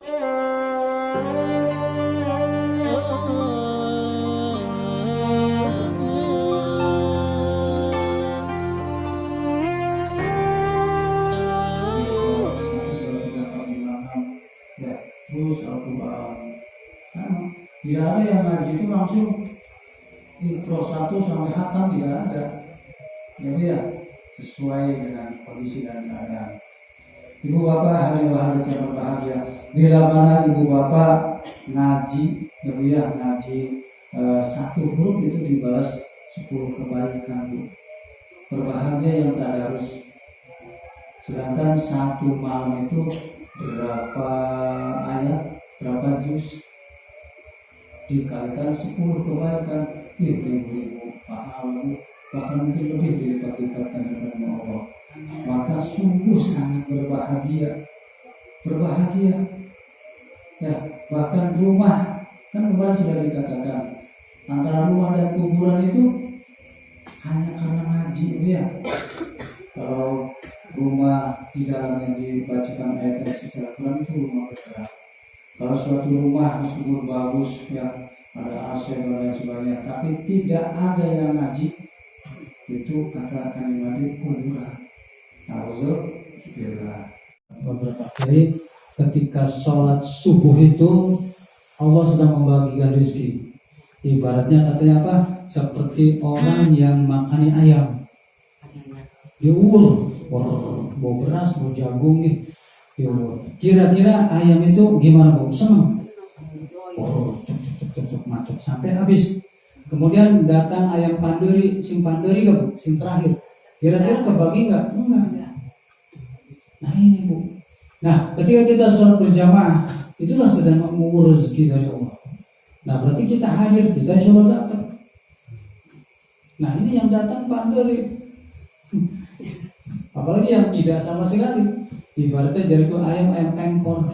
Terus Al-Quran sama. Tidak ada yang ngaji itu langsung intro 1 sampai khatam, tidak ada. Ya, sesuai dengan kondisi dan keadaan. Ibu bapak hari yang berbahagia. Bila mana ibu bapak ngaji, ya ngaji 1 huruf itu dibalas 10 kebaikan. Berbahagia yang tak harus. Sedangkan 1 malam itu berapa ayat, berapa juz, dikalikan 10 kebaikan, ribu-ribu pahala, bahkan mungkin lebih dilipat-lipatkan dengan Allah. Maka sungguh sangat berbahagia. Ya, bahkan rumah, kan kemarin sudah dikatakan, antara rumah dan kuburan itu hanya karena ngaji, ya. Kalau rumah di dalamnya dibacakan ayat secara Quran itu rumah bergerak. Kalau suatu rumah meskipun bagus, ya ada AC dan lain sebagainya, tapi tidak ada yang ngaji, itu kata kalimat kuburan. Alhamdulillah. Beberapa kali ketika sholat subuh itu Allah sedang membagikan rezeki. Ibaratnya katanya apa? Seperti orang yang makani ayam. Diulur, mau beras, mau jagung nih. Diulur. Kira-kira ayam itu gimana, Bu? Senang. Cuk, macet sampai habis. Kemudian datang ayam panduri, sing kan, sing terakhir. Kira-kira kebagi enggak? Enggak. Nah ini, Bu. Nah, ketika kita sholat berjamaah, itulah sedang mengurus rezeki dari Allah. Nah, berarti kita hadir, kita insya Allah datang. Nah, ini yang datang panduri. Apalagi yang tidak sama sekali. Ibaratnya jadi itu ayam pengkor.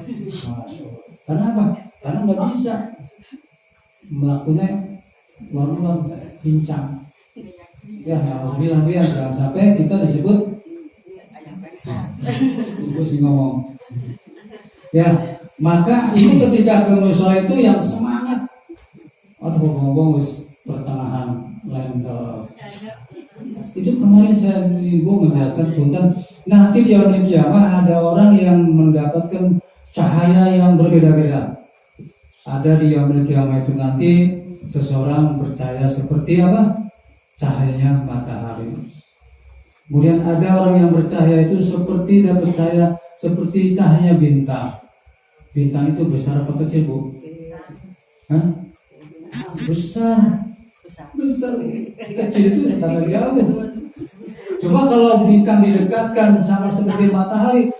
Karena apa? Karena nggak bisa melakukannya ulang pincang. Ya, bilang jangan sampai kita disebut itu sih ngomong. Ya, maka ini ketika ke musola itu yang semangat. Aduh, ngomong pertengahan lain itu kemarin saya ibu menjelaskan punten. Nanti di hari kiamat ada orang yang mendapatkan cahaya yang berbeda-beda. Ada di hari kiamat itu nanti seseorang percaya seperti apa? Cahayanya matahari. Kemudian ada orang yang bercahaya itu seperti dan percaya seperti cahaya bintang. Bintang itu besar apa kecil, Bu? Hah? Besar. Kecil itu sangat jauh. Coba kalau bintang didekatkan sama seperti matahari,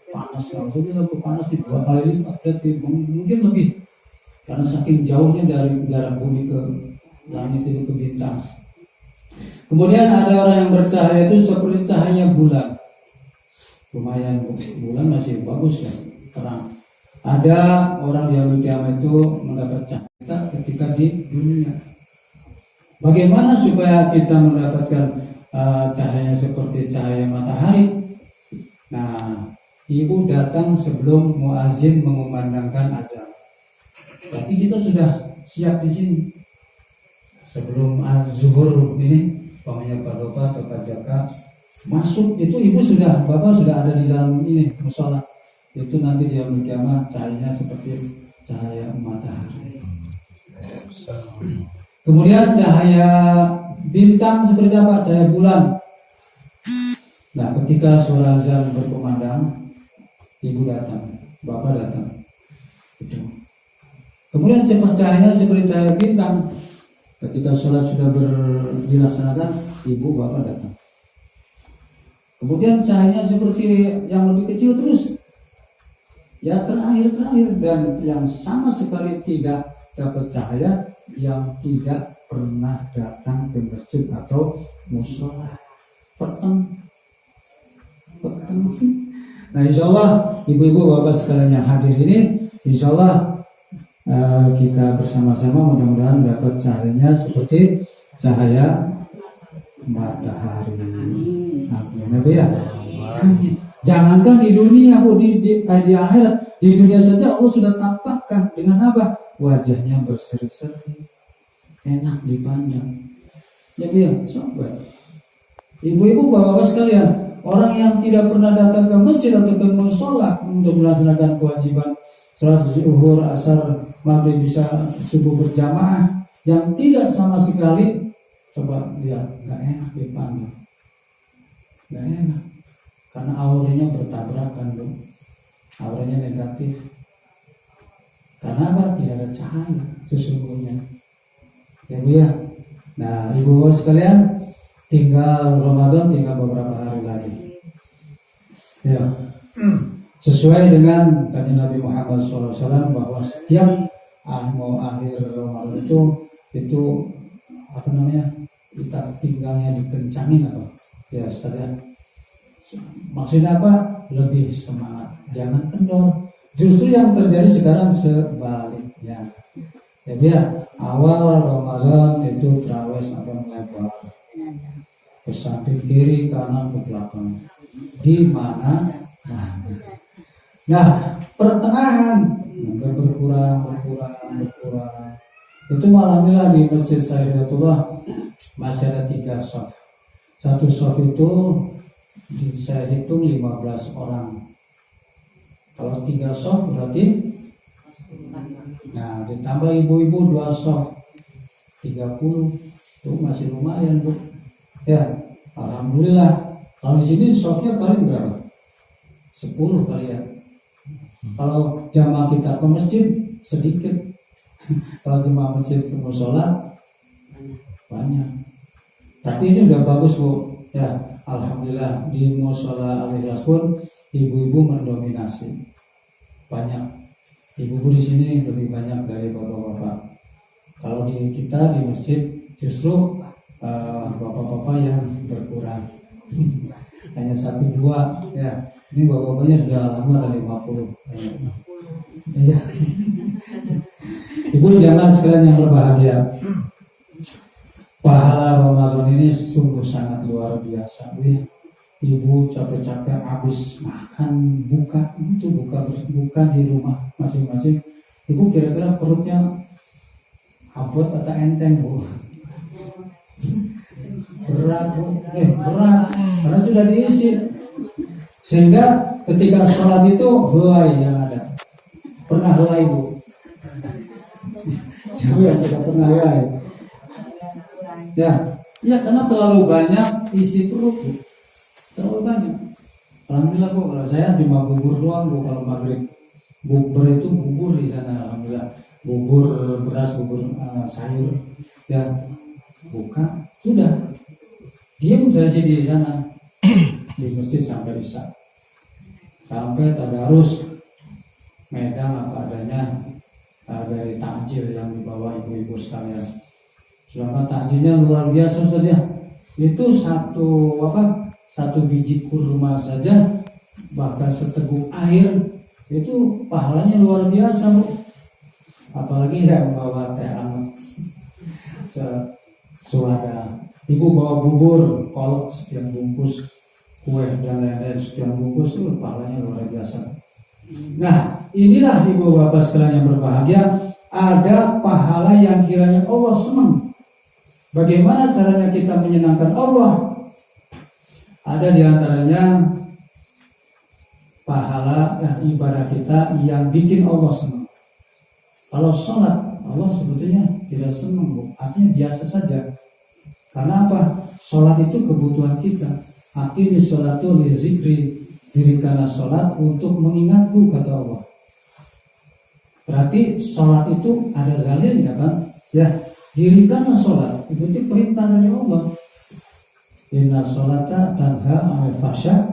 panas kalau panas di 2 kali lipat, mungkin lebih. Karena saking jauhnya dari bumi ke langit itu ke bintang. Kemudian ada orang yang bercahaya itu seperti cahaya bulan. Lumayan, bulan masih bagus ya, terang. Ada orang di hari kiamat itu mendapat cahaya ketika di dunia. Bagaimana supaya kita mendapatkan cahaya seperti cahaya matahari? Nah, ibu datang sebelum muazin mengumandangkan azan. Berarti kita sudah siap di sini. Sebelum az-zuhur ini, pokoknya berdoa atau jaka masuk itu ibu sudah, bapak sudah ada di dalam ini musola. Itu nanti dia kiamat cahayanya seperti cahaya matahari. Kemudian cahaya bintang seperti apa? Cahaya bulan. Nah, ketika suara azan berkumandang, ibu datang, bapak datang. Itu. Kemudian cahayanya seperti cahaya bintang. Ketika sholat sudah dilaksanakan, ibu bapak datang. Kemudian cahayanya seperti yang lebih kecil terus. Ya terakhir dan yang sama sekali tidak dapat cahaya, yang tidak pernah datang ke masjid atau musola. Peteng. Nah, insya Allah ibu-ibu bapak sekalian yang hadir ini, insya Allah kita bersama-sama mudah-mudahan dapat cahayanya seperti cahaya matahari. Amin. Ya. Jangankan di dunia, Bu, di akhirat Di dunia saja Allah sudah tampakkan dengan apa? Wajahnya berseri-seri, enak dipandang. Ya biar, sobat. Ibu-ibu, bapak-bapak sekalian, orang yang tidak pernah datang ke masjid atau ke musola untuk melaksanakan kewajiban salat zuhur, asar, maghrib, bisa subuh berjamaah, yang tidak sama sekali, coba lihat, nggak enak dipandang, nggak enak, karena auranya bertabrakan, loh. Auranya negatif. Karena apa? Tidak ada cahaya sesungguhnya. Ya Bu ya. Nah, ibu sekalian, tinggal Ramadan, tinggal beberapa hari lagi. Ya. Sesuai dengan kanjeng Nabi Muhammad SAW bahwa setiap mau akhir Ramadan itu apa namanya? Ikat pinggangnya dikencangin apa? Ya, setelah maksudnya apa? Lebih semangat, jangan kendor. Justru yang terjadi sekarang sebaliknya. Ya biar awal Ramadan itu terawih sampai melebar, ke samping kiri, kanan, ke belakang. Di mana? Nah, pertengahan berkurang. Itu alhamdulillah di Masjid Sayyidullah masih ada 3 shaf. Satu shaf itu saya hitung 15 orang. Kalau 3 shaf berarti, nah ditambah ibu-ibu 2 shaf 30, itu masih lumayan Bu. Ya, alhamdulillah. Kalau di sini shafnya paling berapa? 10 kali ya. Kalau jamaah kita ke masjid sedikit. Kalau jamaah masjid ke musola banyak. Tapi ini udah bagus Bu. Ya, alhamdulillah di musola Al-Ikhlas pun ibu-ibu mendominasi. Banyak ibu-ibu di sini lebih banyak dari bapak-bapak. Kalau di kita di masjid justru bapak-bapak yang berkurang. Hanya 1-2 ya. Ini bapak-bapaknya sudah lama, ada 50. Iya. Ibu jamaah sekalian yang berbahagia, pahala Ramadan ini sungguh sangat luar biasa. Ibu capek-capek habis makan buka di rumah masing-masing. Ibu kira-kira perutnya abot atau enteng Bu? Berat Bu, berat karena sudah diisi. Sehingga ketika sholat itu helai yang ada. Pernah helai Bu? Siapa yang tidak pernah helai? Ya karena terlalu banyak isi perut Bu. Terlalu banyak. Alhamdulillah Bu, kalau saya cuma bubur doang Bu. Kalau maghrib bubur itu bubur di sana, alhamdulillah. Bubur beras, bubur sayur. Ya buka sudah. Diam saya sih di sana di masjid sampai isya, sampai tadarus medang apa adanya dari takjil yang dibawa ibu-ibu sekalian. Selama takjilnya luar biasa saja. Itu satu biji kurma saja, bahkan seteguk air itu pahalanya luar biasa Bu. Apalagi yang bawa teh hangat suara. Ibu bawa bubur, kolak sekian bungkus, kue dan lain-lain sekian bungkus, itu pahalanya luar biasa. Nah, inilah ibu bapak sekalian yang berbahagia, ada pahala yang kiranya Allah senang. Bagaimana caranya kita menyenangkan Allah? Ada di antaranya pahala ibadah kita yang bikin Allah senang. Kalau sholat, Allah sebetulnya tidak senang Bu. Artinya biasa saja. Karena apa? Sholat itu kebutuhan kita. Aqimis sholatu li zikri, dirikanlah sholat untuk mengingatku, kata Allah. Berarti sholat itu ada zalilnya kan? Ya, dirikanlah sholat. Itu perintah dari Allah. Inna sholata tanha 'anil fahsya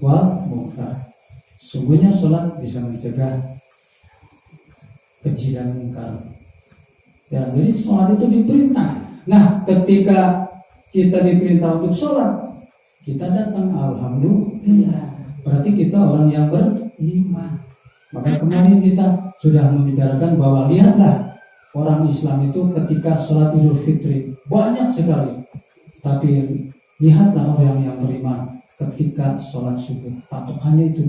wal munkar. Sungguhnya sholat bisa mencegah keji dan munkar. Ya, jadi sholat itu diperintah. Nah, ketika kita diperintah untuk sholat, kita datang, alhamdulillah. Berarti kita orang yang beriman. Maka kemarin kita sudah membicarakan bahwa lihatlah orang Islam itu ketika sholat Idul Fitri banyak sekali. Tapi lihatlah orang yang beriman ketika sholat subuh, patokannya itu.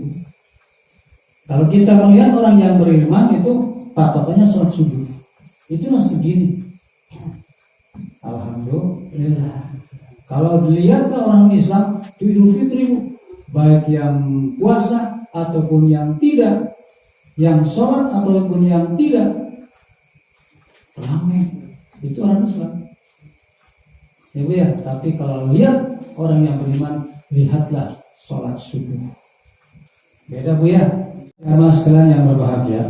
Kalau kita melihat orang yang beriman itu patokannya sholat subuh, itulah segini. Alhamdulillah. Kalau dilihat orang Islam di Idul Fitri, baik yang puasa ataupun yang tidak, yang sholat ataupun yang tidak, ramai, itu orang Islam. Ya Bu ya, tapi kalau lihat orang yang beriman, lihatlah sholat subuh. Beda Bu ya. Jamaah sekalian yang berbahagia,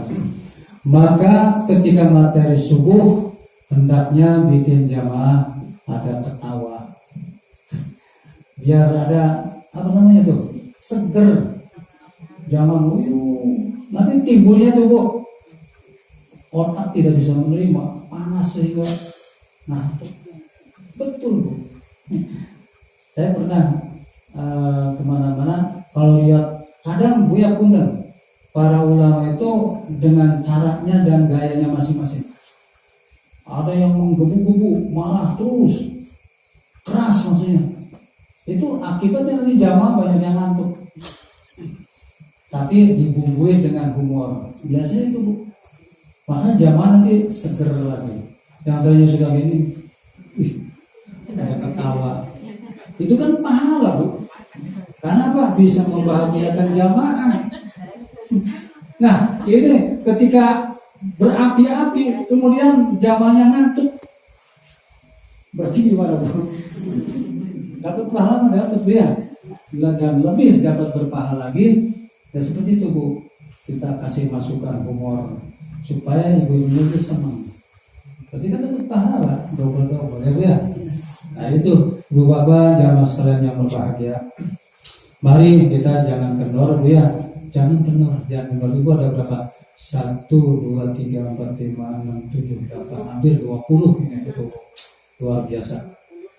maka ketika materi subuh hendaknya bikin jamaah ada ketawa, biar ada apa namanya tuh, seger. Jangan nanti timbulnya tuh Bu, otak tidak bisa menerima, panas sehingga ngantuk. Betul Bu. Saya pernah kemana-mana, kalau lihat kadang Bu ya punten, para ulama itu dengan caranya dan gayanya masing-masing. Ada yang menggebu-gebu, marah terus, keras maksudnya. Itu akibatnya nanti jamaah banyak yang ngantuk. Tapi dibumbui dengan humor, biasanya itu Bu. Maka jamaah nanti seger lagi. Yang tadinya sudah gini, ada ketawa. Itu kan pahala Bu. Karena apa? Bisa membahagiakan jamaah. Nah, ini ketika berapi-api, kemudian jamaahnya ngantuk, berarti gimana Bu? Dapat pahala dapat ya, dan lebih dapat berpahala lagi. Dan seperti itu Bu, kita kasih masukan humor supaya ibu-ibu itu senang. Berarti kan dapat pahala double-double ya Bu ya. Nah itu Bu Bapak, jamaah sekalian yang berbahagia, mari kita jangan kendor Bu ya. Jangan kendor, Ibu ada berapa? 1, 2, 3, 4, 5, 6, 7, 8, hampir 20 ini itu luar biasa.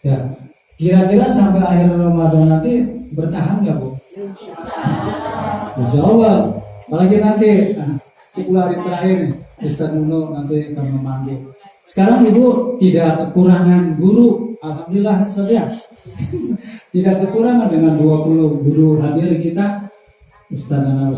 Ya, kira-kira sampai akhir Ramadan nanti bertahan nggak Bu? Insya Allah. Apalagi nanti 10 hari terakhir Ustaz Nuno nanti akan memanggil. Sekarang Ibu tidak kekurangan guru, alhamdulillah saja. Tidak kekurangan dengan 20 guru hadir kita. Ustaz Nuno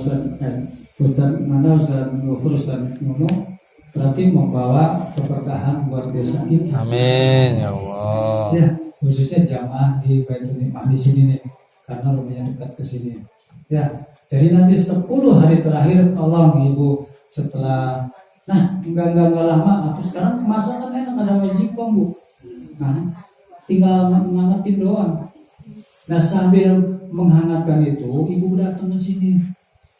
berarti membawa keberkahan buat desa kita. Amin ya Allah. Ya, khususnya jamaah di Baitul Nikmah di sini nih, karena rumahnya dekat ke sini. Ya, jadi nanti 10 hari terakhir tolong Ibu setelah enggak lama, aku sekarang masakan enak, ada magicom Bu. Nah, tinggal ngangetin doang. Nah, sambil menghangatkan itu, Ibu datang ke sini.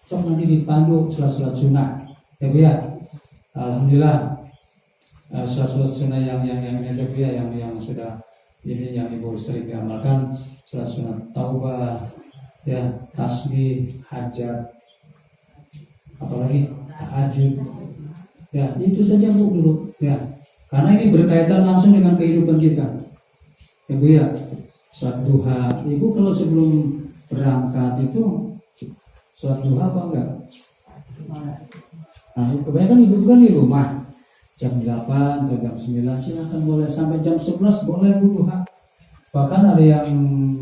Sok nanti dipandu sholat sunnah. Ya Bu ya. Alhamdulillah. Sholat sunnah yang Bu ya, yang sudah ini yang Ibu sering diamalkan, sholat sunnah taubah, ya, tasbih, hajat, apalagi tahajud. Ya, itu saja Bu dulu. Ya. Karena ini berkaitan langsung dengan kehidupan kita. Ya Bu ya. Sholat duha, Ibu kalau sebelum berangkat itu sholat duha apa enggak? Nah, kebanyakan Ibu kan di rumah jam 8 atau jam 9 silakan boleh, sampai jam 11 boleh Bu duha. Bahkan ada yang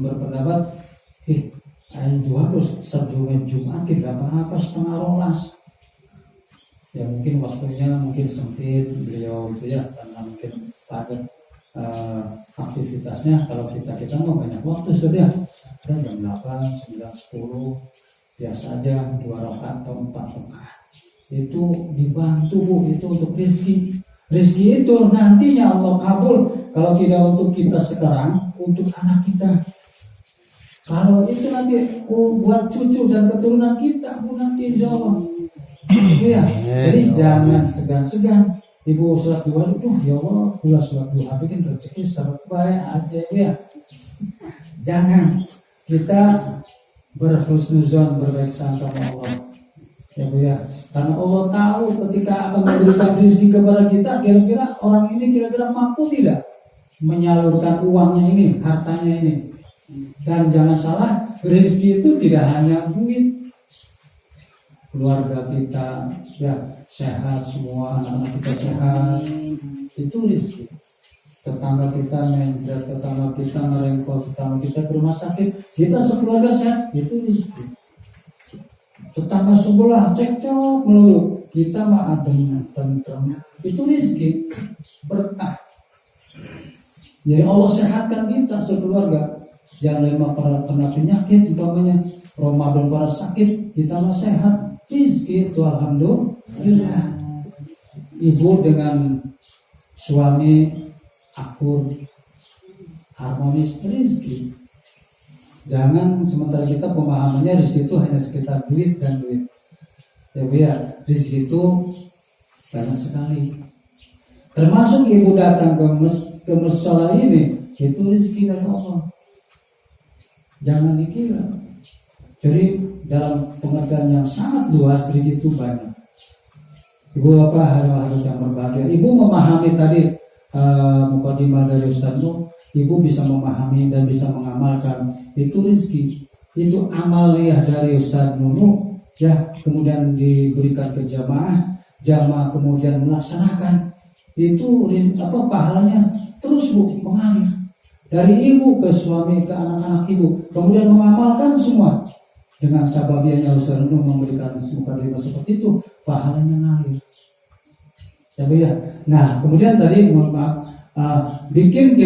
berpendapat, saya duha terus sebelum Jumat tidak apa-apa setengah rolas. Ya mungkin waktunya mungkin sempit beliau itu ya, karena mungkin padat aktivitasnya. Kalau kita mau banyak waktu saja, kita jam 8, 9, 10 biasa aja 2 rakaat atau 4 rakaat. Itu dibantu Bu, itu untuk rezeki. Rezeki itu nantinya Allah kabul. Kalau tidak untuk kita sekarang, untuk anak kita. Kalau itu nanti buat cucu dan keturunan kita, Bu, nanti insya Allah. Ya, jadi jangan segan-segan. Ibu sholat duha, ya Allah, pula sholat duha bikin rezeki sangat baik aja ya. Jangan kita berhusnuzon, berbaik sangka sama Allah. Ya Bu ya, karena Allah tahu ketika akan memberikan rezeki kepada kita, kira-kira orang ini kira-kira mampu tidak menyalurkan uangnya ini, hartanya ini. Dan jangan salah, rezeki itu tidak hanya duit. Keluarga kita ya sehat semua, anak-anak kita sehat, itu rezeki. Tetangga kita menjrat, tetangga kita merengkol, tetangga kita ke rumah sakit, kita sekeluarga sehat, itu rezeki. tetangga sebelah cekcok melulu, kita mah adem tentrem, itu rezeki berkah. Jadi Allah sehatkan kita sekeluarga. Jangan lima para kena penyakit, umpamanya Ramadan para sakit, kita mah sehat, rezeki itu alhamdulillah. Ibu dengan suami akur, harmonis, rezeki. Jangan sementara kita pemahamannya rezeki itu hanya sekitar duit dan duit. Ya Bu ya, rezeki itu banyak sekali. Termasuk ibu datang ke mushola ini, itu rezeki dari Allah. Jangan dikira. Jadi dalam pengertian yang sangat luas, rezeki itu banyak. Ibu Bapak harus yang berbahagia. Ibu memahami tadi mukadimah dari Ustaz Nuh, ibu bisa memahami dan bisa mengamalkan. Itu rezeki, itu amaliyah dari Ustaz Nuh ya, kemudian diberikan ke jamaah kemudian melaksanakan. Itu pahalanya terus Bu mengalir dari ibu ke suami ke anak-anak ibu, kemudian mengamalkan semua dengan sababianya Ustaz Nuh memberikan mukadimah seperti itu, pahalanya ngalir. Ya. Nah, kemudian tadi mohon maaf, bikin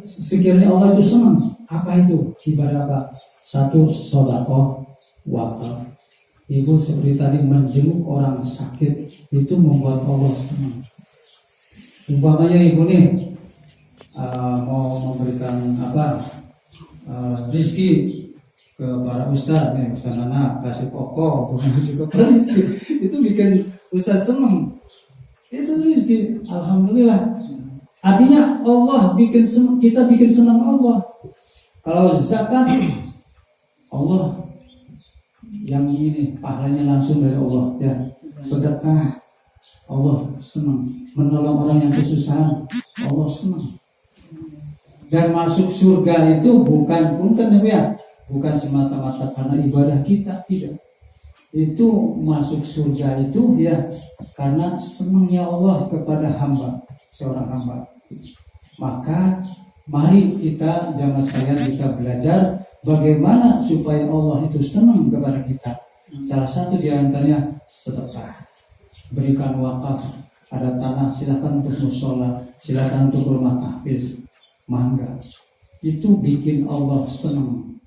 sekiranya Allah itu senang. Apa itu? Ibadah apa? Satu, sedekah, wakaf. Ibu seperti tadi menjenguk orang sakit, itu membuat Allah senang. Umpamanya ibu nih mau memberikan rezeki ke para ustaz nih, Ustaz Nana kasih pokok, bukan kasih pokok rezeki, itu bikin ustaz senang. Itu rezeki, alhamdulillah. Artinya Allah kita bikin senang Allah. Kalau zakat, Allah yang ini pahalanya langsung dari Allah ya. Sedekah, Allah senang. Menolong orang yang kesusahan, Allah senang. Dan masuk surga itu bukan semata-mata karena ibadah kita, tidak. Itu masuk surga itu ya karena senangnya Allah kepada seorang hamba. Maka mari kita jamaah sekalian, kita belajar bagaimana supaya Allah itu senang kepada kita. Salah satu di antaranya sedekah, berikan wakaf. Ada tanah silakan untuk mushola, silakan untuk rumah tahfiz, mangga. Itu bikin Allah senang.